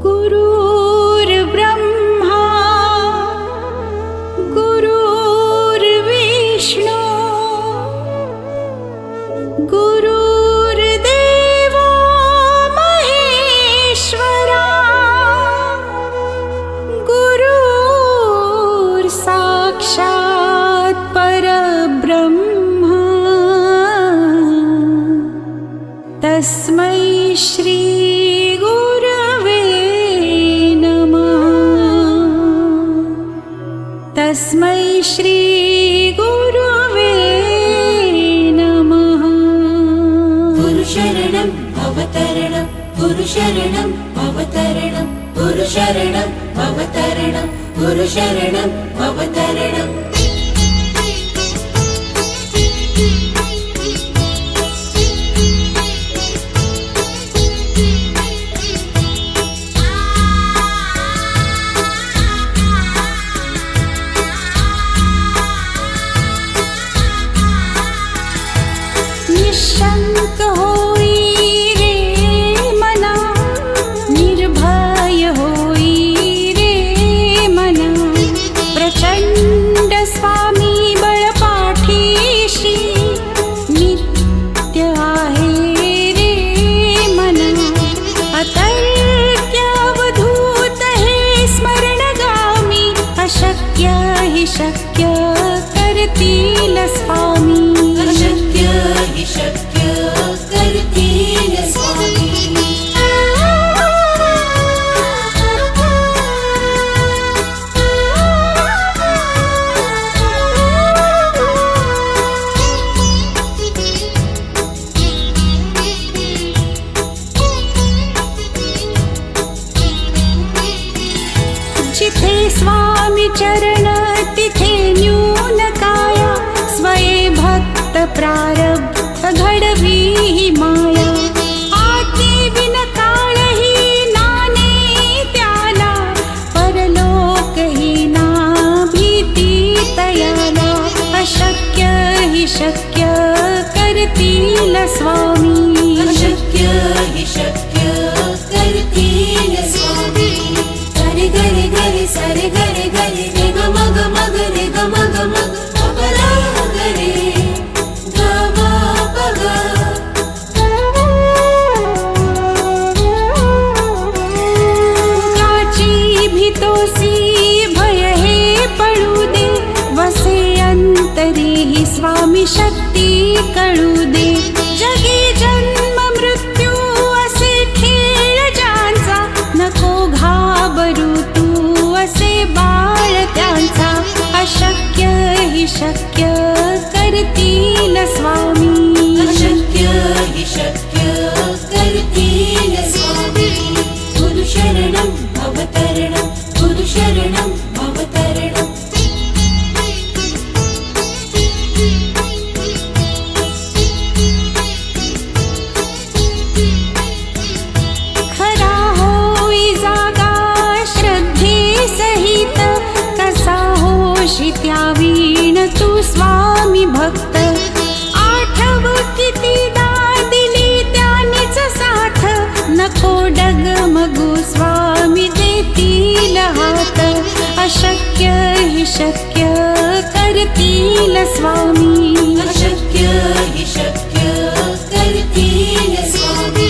गुरुर्ब्रह्मा गुरुर्विष्णू गुरुर्देवो महेश्वरा गुरुर्साक्षात् परब्रह्म तस्मै श्री गुरवे नमः। तस्मै श्री गुरवे नमः। गुरुशरणं भवतरणं गुरुशरणं भवतरणं गुरुशरणं भवतरणं गुरुशरणं भवतरणम्। निशंक होई रे मना निर्भय होई रे मना प्रचंड स्वामी बळपाठीशी नित्य आहे रे मना अतर्क्य अवधूत हे स्मरणगामी अशक्य हि शक्य करतील स्वामी अशक्य हि शक्य करतील स्वामी। जिथे स्वामी चरण तिथे न्यून काया स्वये भक्त प्रारब्ध घडवी ही माया आज्ञे विन काळही नाने त्याला परलोक ही ना भीती तयाला अशक्य हि शक्य करतील स्वामी अशक्य हि शक्य करतील स्वामी। गरे गरे गरे सरे गरे गरे रे ग मग मग रे ग मग मग अपरा गरे ग म प ग। काची भीतोसी भय हे पडू दे वसे अंतरी ही स्वामी शक्ती कळू दे जगी जन्म मृत्यू असे खेळ ज्यांचा नको घाबरू तू असे बाळ त्यांचा अशक्य हि शक्य करतील स्वामी अशक्य हि शक्य करतील स्वामी। गुरुशरणं भवतरणं गुरुशरणं भवतरणम्। खरा होई जागा श्रद्धे सहित कसा होशी त्यावीण तू स्वामी भक्त आठव कितीदा दिली त्यानीच साथ नको डगमगू स्वामी देतील हात अशक्य हि शक्य करतील स्वामी अशक्य हि शक्य करतील स्वामी।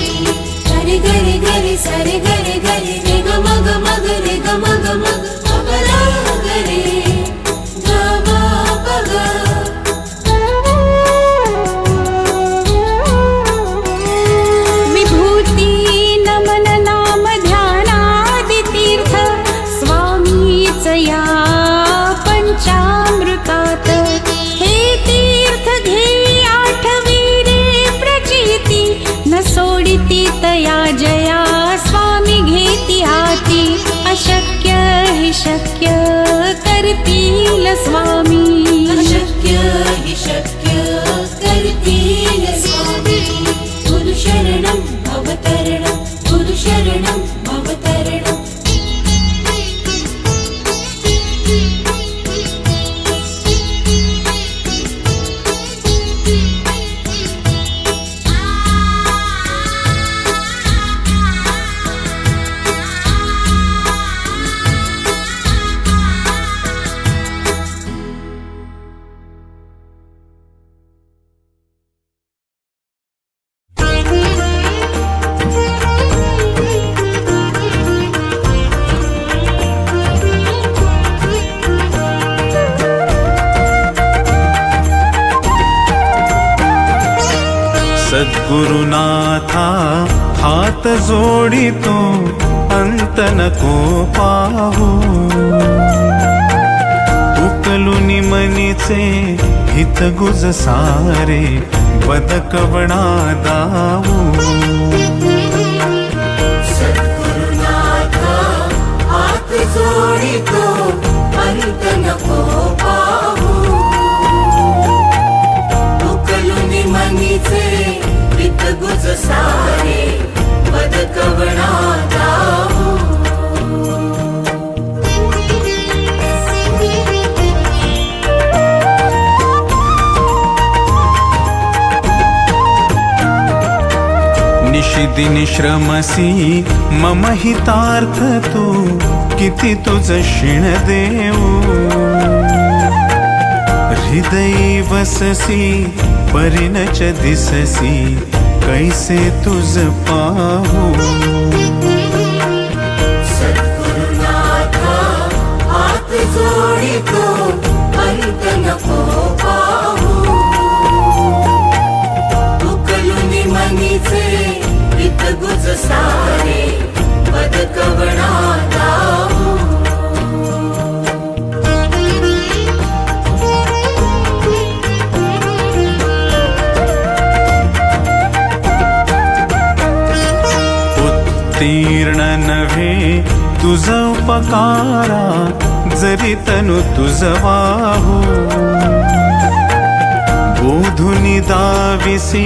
गरे गरे गरे सरे गरे गरे रे ग मग मग रे ग मग मग अपरा गरे ग म प ग। विभूती नमन नाम ध्यानादि तीर्थ स्वामीच या पंचामृतात हे तीर्थ घे आठवी रे प्रचिती न सोडिती तया जया स्वामी सद्गुरुनाथा हात जोडितो अंत नको पाहू उकलुनी मनीचे हित गुज सारे बदकवणा दाऊ सद्गुरुनाथा हात जोडितो अंत नको पाहू उकलुनी मनीचे हित गुज सारे बदकवणा दाऊ निशिदिनी श्रमसी मम हितार्थ तू किती तुझ शिण देऊ हृदयी वससी परिणच दिससी कैसे तुझ पाहू सद्गुरुनाथा हात जोडितो अंत नको पाहू उकलुनी मनीचे हित गुज सारे बदकवणा दाऊ उत्तीर्ण नव्हे तुझ उपकारा जरी तनु तुझ वाहू बोधुनी दाविसी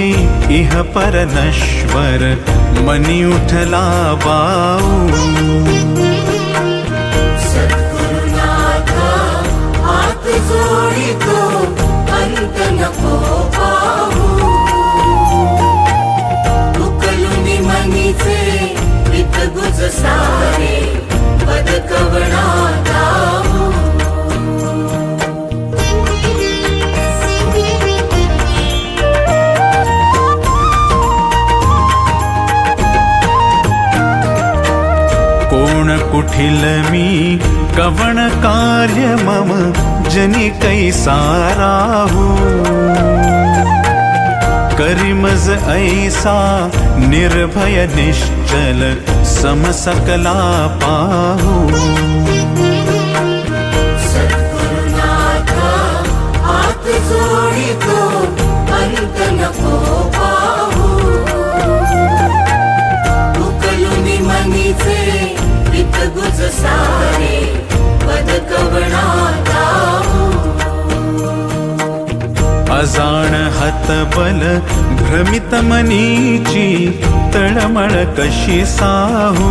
इह पर नश्वर मनी उठला बाऊ सद्गुरुनाथा हात जोडितो अंत नको पाहू उकलुनी मनीचे हित गुज सारे बदकवणा दाऊ कोण कुठिल मी कवण कार्य मम जनी कैसा राहू करिमज ऐसा निर्भय निश्चल समसकला पाहू सद्गुरुनाथा हात जोडितो अंत नको पाहू उकलुनी मनीचे हित गुज सारे बदकवणा दाऊ अजाण हतबल भ्रमित मनीची तळमळ कशी साहू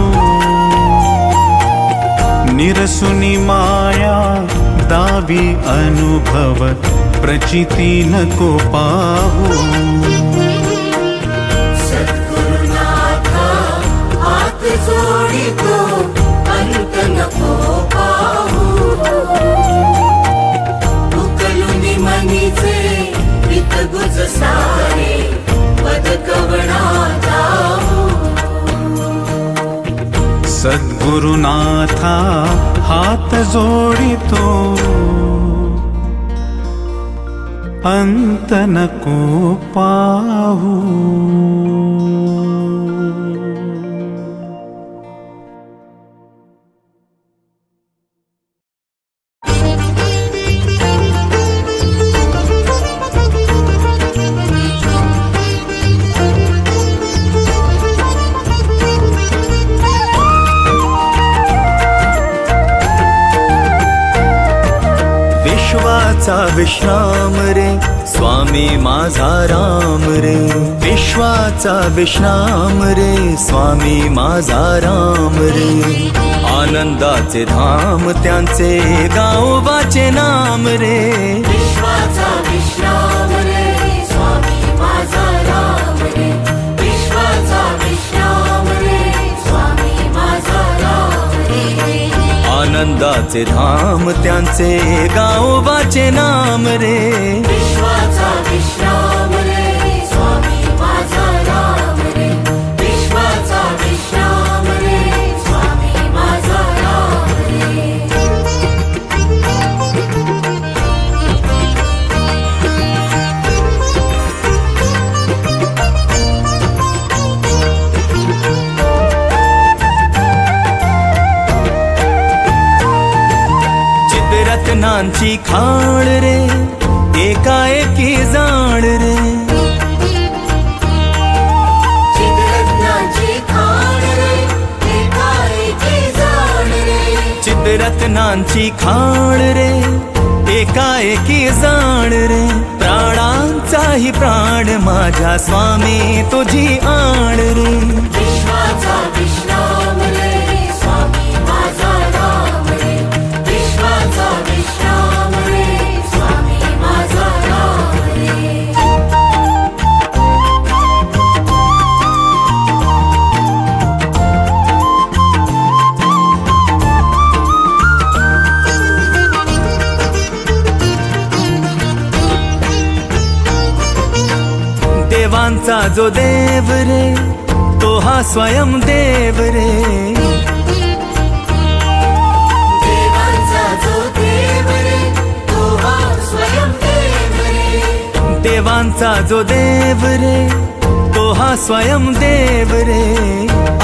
निरसुनी माया दावी अनुभव प्रचिती नको पाहू सद्गुरुनाथा हात जोडितो अंत नको पाहू उकलुनी मनीचे हित गुज सारे बदकवणा दाऊ सद्गुरुनाथा हात जोडितो अंत नको पाहू विश्वाचा विश्राम रे स्वामी माझा राम रे विश्वाचा विश्राम रे स्वामी माझा राम रे आनंदाचे धाम त्यांचे गावोबाचे नाम रे विश्वाचा विश्राम रे स्वामी माझा राम रे विश्वाचा विश्राम रे स्वामी माझा राम रे आनंदाचे धाम त्यांचे गावोबाचे नाम रे विश्वाचा विश्राम रे स्वामी माझा राम रे विश्वाचा विश्राम रे स्वामी माझा राम रे रत्नांची खाण रे एकाएकी जाण रे चित्ररत्नाची खाण रे एकाएकी जाण रे चित्ररत्नांची खाण रे एकाएकी जाण रे प्राणांचाही प्राण माझ्या स्वामी तुझी आण रे विश्वाचा विश्राम रे स्वामी माझा राम रे विश्वाचा विश्राम रे स्वामी माझा राम रे देवांचा जो देव रे तो हा स्वयं देव रे देवांचा जो देव रे तो हा स्वयं देव रे देवांचा जो देव रे तो हा स्वयं देव रे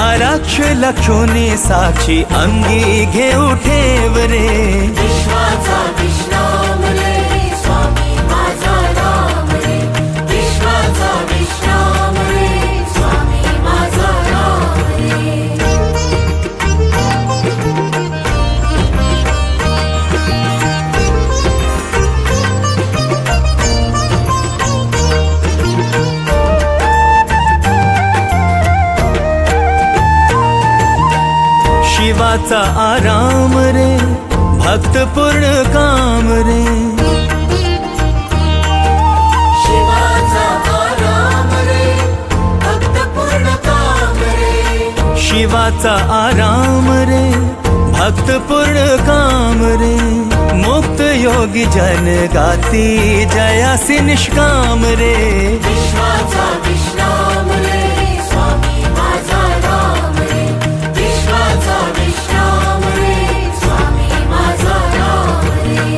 आरक्ष लक्षोनी साक्षी अंगी घेऊ ठेव रे विश्वाचा विश्राम रे स्वामी माझा राम रे विश्वाचा विश्राम रे स्वामी माझा राम रे शिवाचा आराम रे भक्त पूर्ण काम रे शिवाचा आराम रे भक्त पूर्ण काम रे शिवाचा आराम रे भक्त पूर्ण काम रे मुक्त योगी जन गाती जयासी निष्काम रे विश्वाचा विश्राम रे स्वामी माझा राम रे विश्वाचा विश्राम रे स्वामी माझा राम रे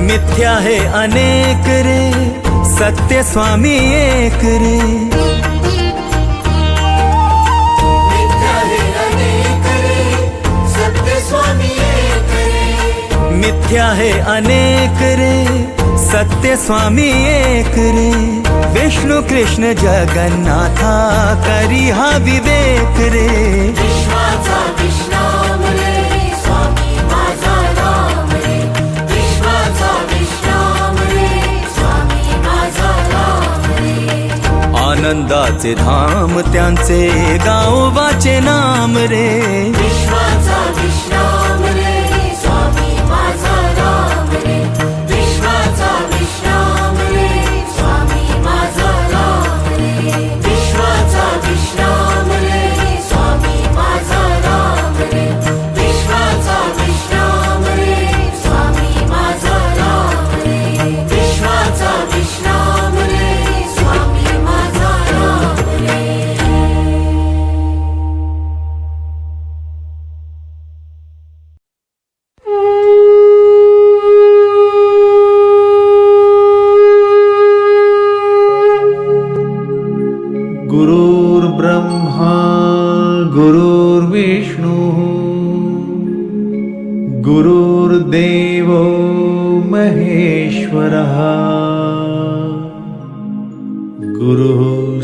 मिथ्या है अनेक रे सत्य स्वामी एक रे मिथ्या है अनेक रे सत्य स्वामी एक रे मिथ्या है अनेक रे सत्य स्वामी एक रे विष्णु कृष्ण जगन्नाथा करी हा विवेक रे विश्वाचा विश्राम रे स्वामी माझा राम रे विश्वाचा विश्राम रे स्वामी माझा राम रे आनंदाचे धाम त्यांचे गावोबाचे नाम रे विश्वाचा विश्राम रे स्वामी माझा राम रे विश्वाचा विश्राम रे स्वामी माझा राम रे विश्वाचा विश्राम रे स्वामी माझा राम रे विश्वाचा विश्राम रे स्वामी माझा राम रे विश्वाचा विश्राम रे स्वामी माझा राम रे गुरुर्ब्रह्मा गुरुर्विष्णु गुरुर्देवो महेश्वरः गुरुः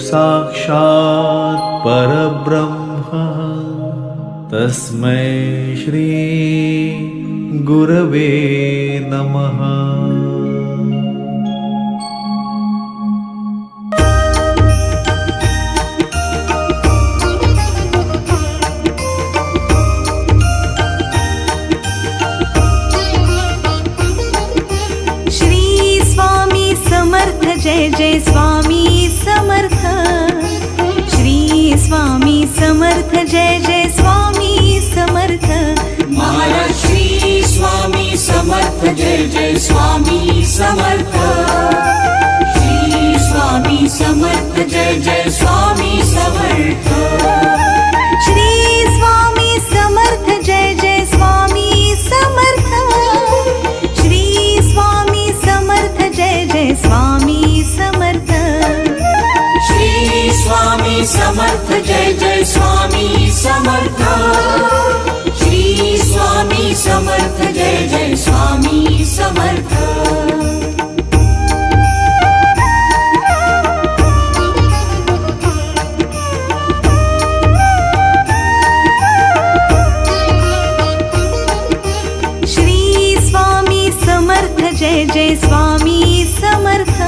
साक्षात् परब्रह्म तस्मै श्री गुरवे नमः। जय जय स्वामी समर्थ श्री स्वामी समर्थ जय जय स्वामी समर्थ महाराज श्री स्वामी समर्थ जय जय स्वामी समर्थ श्री स्वामी समर्थ जय जय स्वामी समर्थ श्री स्वामी समर्थ जय जय स्वामी समर्थ जय स्वामी समर्थ श्री स्वामी समर्थ जय जय स्वामी समर्थ जय जय स्वामी समर्थ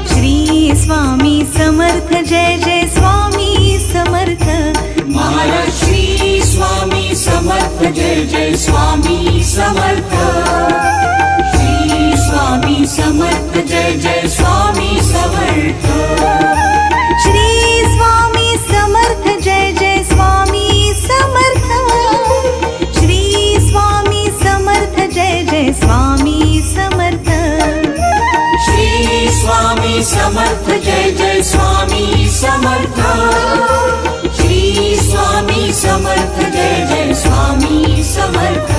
श्री स्वामी समर्थ जय जय स्वामी समर्थ महाराज श्री स्वामी समर्थ जय जय स्वामी समर्थ श्री स्वामी समर्थ जय जय स्वामी समर्थ श्री स्वामी समर्थ जय जय स्वामी समर्थ श्री स्वामी समर्थ जय जय स्वामी समर्थ श्री स्वामी समर्थ जय जय स्वामी समर्थ श्री स्वामी समर्थ जय जय स्वामी समर्थ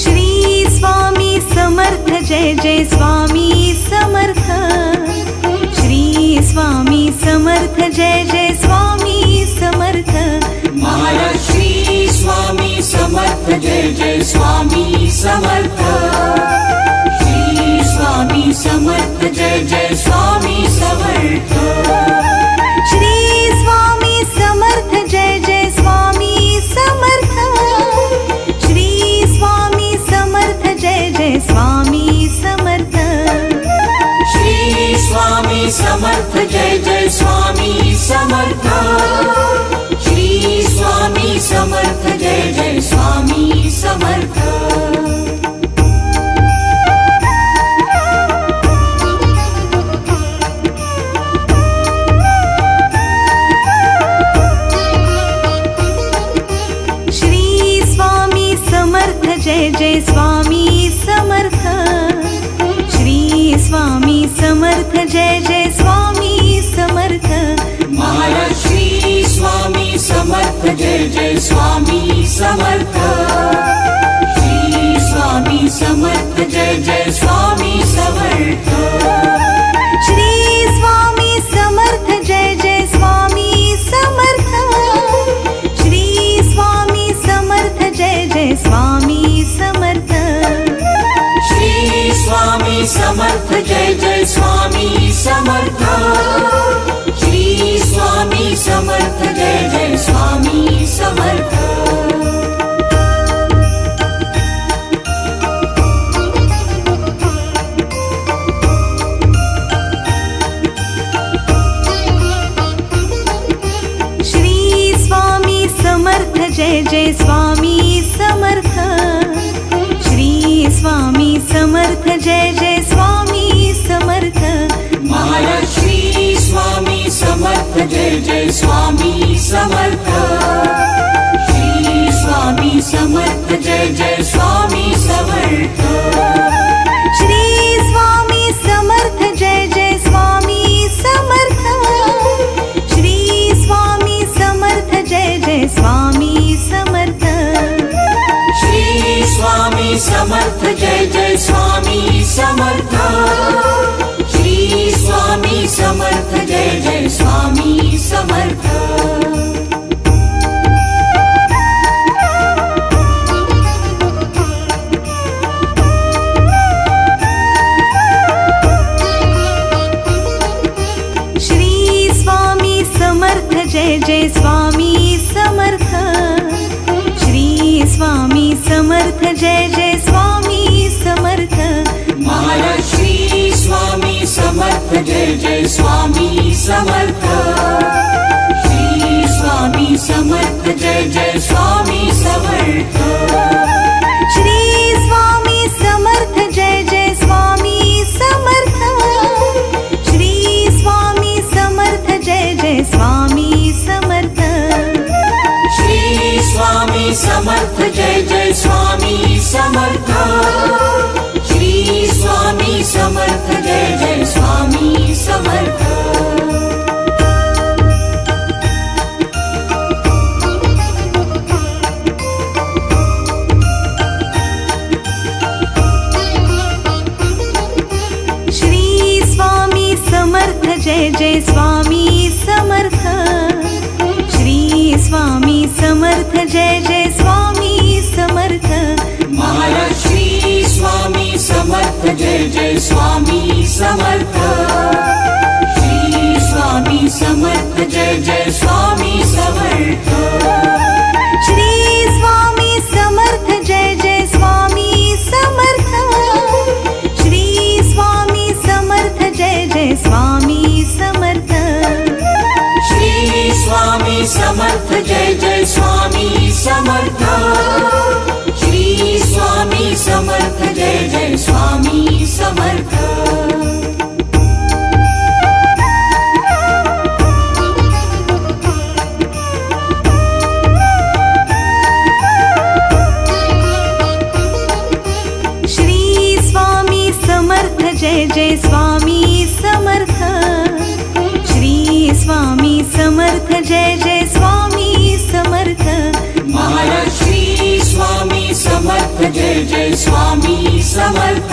श्री स्वामी समर्थ जय जय स्वामी समर्थ श्री स्वामी समर्थ जय जय स्वामी समर्थ महाराज श्री स्वामी समर्थ जय जय स्वामी समर्थ श्री स्वामी समर्थ जय जय स्वामी समर्थ श्री स्वामी समर्थ जय जय स्वामी समर्थ श्री स्वामी समर्थ जय जय स्वामी समर्थ श्री स्वामी समर्थ जय जय स्वामी समर्थ श्री स्वामी समर्थ जय जय स्वामी समर्थ श्री स्वामी समर्थ जय जय स्वामी समर्थ श्री स्वामी समर्थ जय जय स्वामी समर्थ महाराज श्री स्वामी समर्थ जय जय स्वामी समर्थ श्री स्वामी समर्थ जय जय स्वामी समर्थ श्री स्वामी समर्थ जय जय स्वामी समर्थ श्री स्वामी समर्थ जय जय स्वामी समर्थ श्री स्वामी समर्थ जय जय स्वामी समर्थ श्री स्वामी समर्थ जय जय स्वामी समर्थ श्री स्वामी समर्थ जय जय स्वामी समर्थ श्री स्वामी समर्थ जय जय स्वामी समर्थ महाराज श्री स्वामी समर्थ जय जय स्वामी समर्थ श्री स्वामी समर्थ जय जय स्वामी समर्थ श्री स्वामी समर्थ जय जय स्वामी समर्थ श्री स्वामी समर्थ जय जय स्वामी समर्थ श्री स्वामी समर्थ जय जय स्वामी समर्थ श्री स्वामी समर्थ जय जय स्वामी समर्थ श्री स्वामी समर्थ जय जय स्वामी समर्थ श्री स्वामी समर्थ जय जय स्वामी समर्थ महाराज श्री स्वामी समर्थ जय जय स्वामी समर्थ श्री स्वामी समर्थ जय जय स्वामी समर्थ श्री स्वामी समर्थ जय जय स्वामी समर्थ श्री स्वामी समर्थ जय जय स्वामी समर्थ श्री स्वामी समर्थ जय जय स्वामी समर्थ श्री स्वामी समर्थ जय जय स्वामी समर्थ जय स्वामी समर्थ श्री स्वामी समर्थ जय जय स्वामी समर्थ महाराज श्री स्वामी समर्थ जय जय स्वामी समर्थ श्री स्वामी समर्थ जय जय स्वामी समर्थ श्री स्वामी समर्थ जय जय स्वामी समर्थ श्री स्वामी समर्थ जय जय स्वामी समर्थ श्री स्वामी समर्थ जय जय स्वामी समर्थ श्री स्वामी समर्थ जय जय स्वामी समर्थ श्री स्वामी समर्थ जय जय स्वामी समर्थ श्री स्वामी समर्थ जय जय स्वामी समर्थ महाराज श्री स्वामी समर्थ जय जय स्वामी समर्थ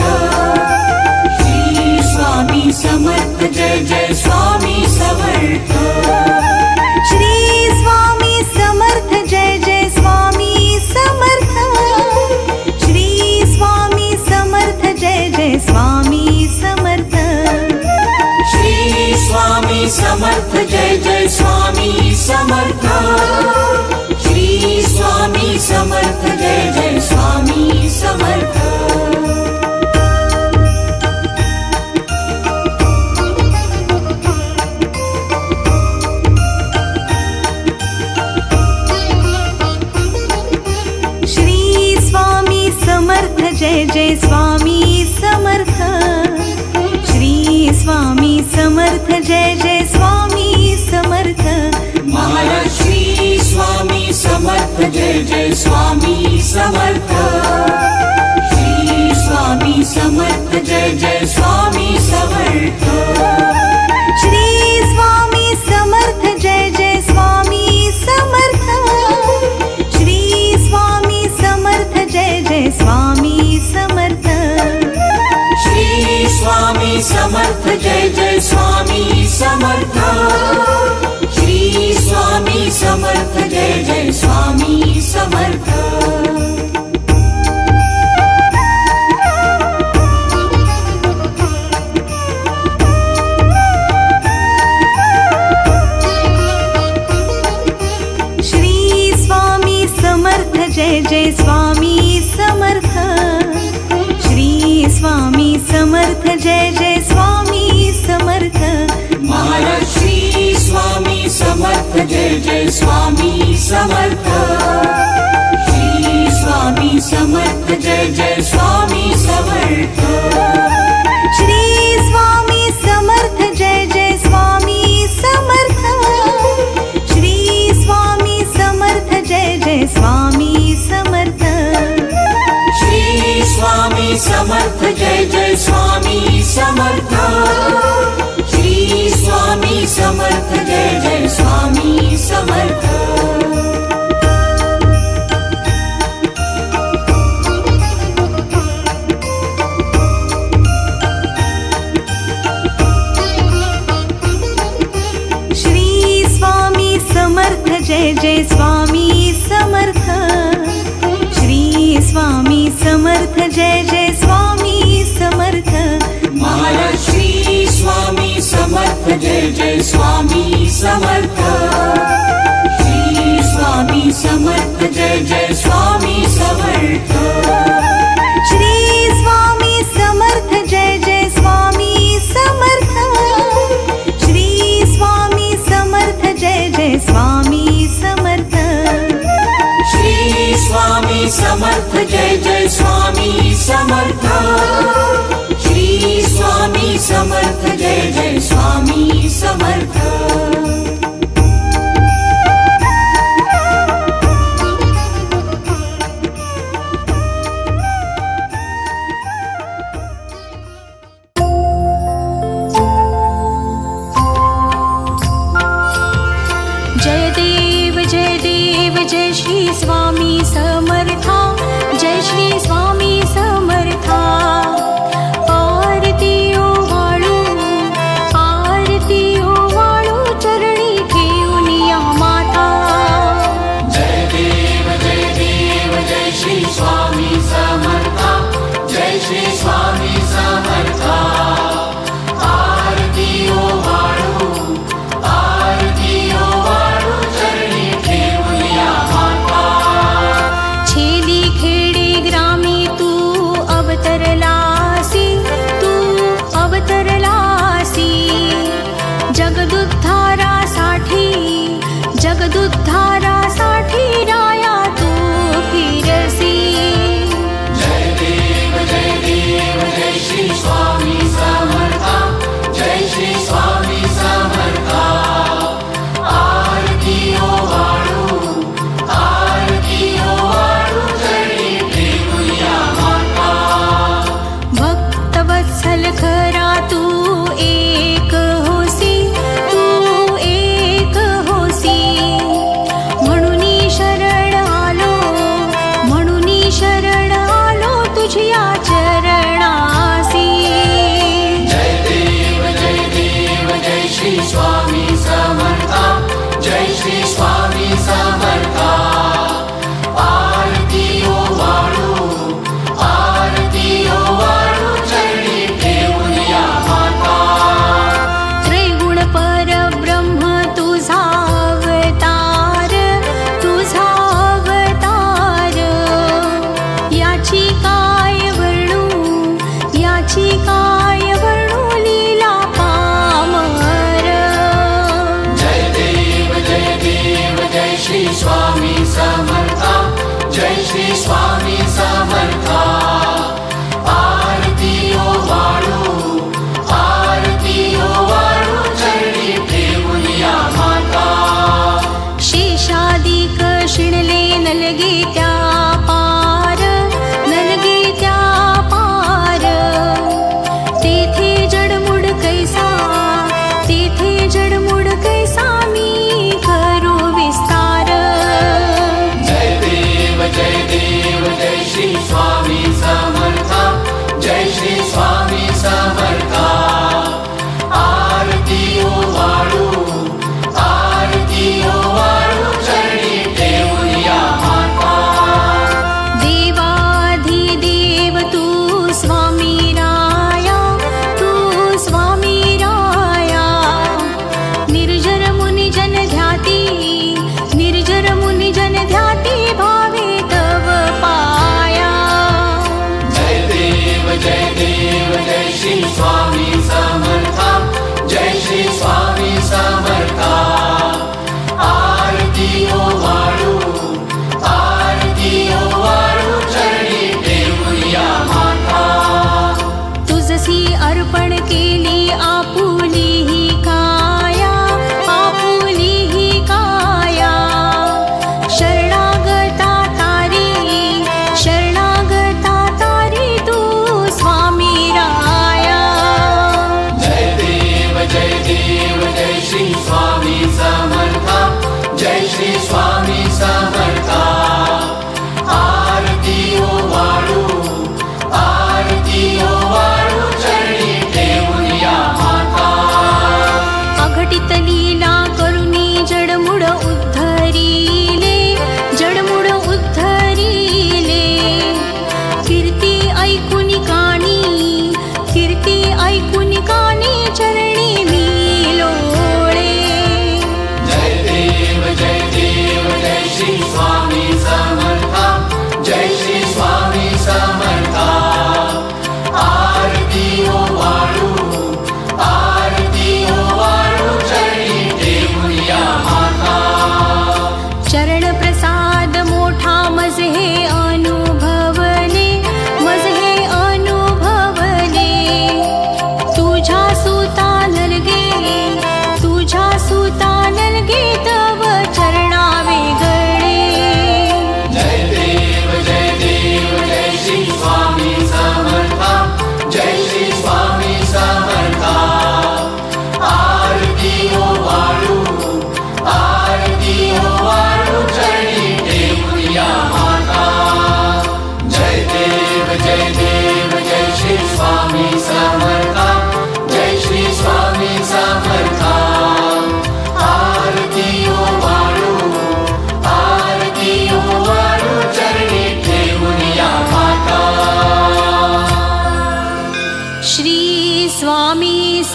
श्री स्वामी समर्थ जय जय स्वामी समर्थ श्री स्वामी समर्थ जय जय स्वामी समर्थ श्री स्वामी समर्थ जय जय स्वामी समर्थ श्री स्वामी समर्थ जय जय स्वामी समर्थ श्री स्वामी समर्थ जय जय स्वामी समर्थ श्री स्वामी समर्थ जय जय स्वामी समर्थ श्री स्वामी समर्थ जय जय स्वामी समर्थ महाराज श्री स्वामी समर्थ जय जय स्वामी समर्थ श्री स्वामी समर्थ जय जय स्वामी समर्थ श्री स्वामी समर्थ जय जय स्वामी समर्थ श्री स्वामी समर्थ जय जय स्वामी समर्थ श्री स्वामी समर्थ जय जय स्वामी समर्थ श्री स्वामी समर्थ जय जय स्वामी समर्थ श्री स्वामी समर्थ जय जय स्वामी समर्थ श्री स्वामी समर्थ जय जय स्वामी समर्थ महाराज श्री स्वामी समर्थ जय जय स्वामी समर्थ श्री स्वामी समर्थ जय जय स्वामी समर्थ श्री स्वामी समर्थ जय जय स्वामी समर्थ श्री स्वामी समर्थ जय जय स्वामी समर्थ श्री स्वामी समर्थ जय जय स्वामी समर्थ श्री स्वामी समर्थ जय जय स्वामी समर्थ श्री स्वामी समर्थ जय जय स्वामी समर्थ श्री स्वामी समर्थ जय जय स्वामी समर्थ महाराज श्री स्वामी समर्थ जय जय स्वामी समर्थ श्री स्वामी समर्थ जय जय स्वामी समर्थ श्री स्वामी समर्थ जय जय स्वामी समर्थ श्री स्वामी समर्थ जय जय स्वामी समर्थ श्री स्वामी समर्थ जय जय स्वामी समर्थ श्री स्वामी समर्थ जय जय स्वामी समर्थ जय श्री स्वामी समर्था जय श्री स्वामी समर्था आरती ओ वाळू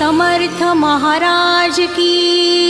समर्थ महाराज की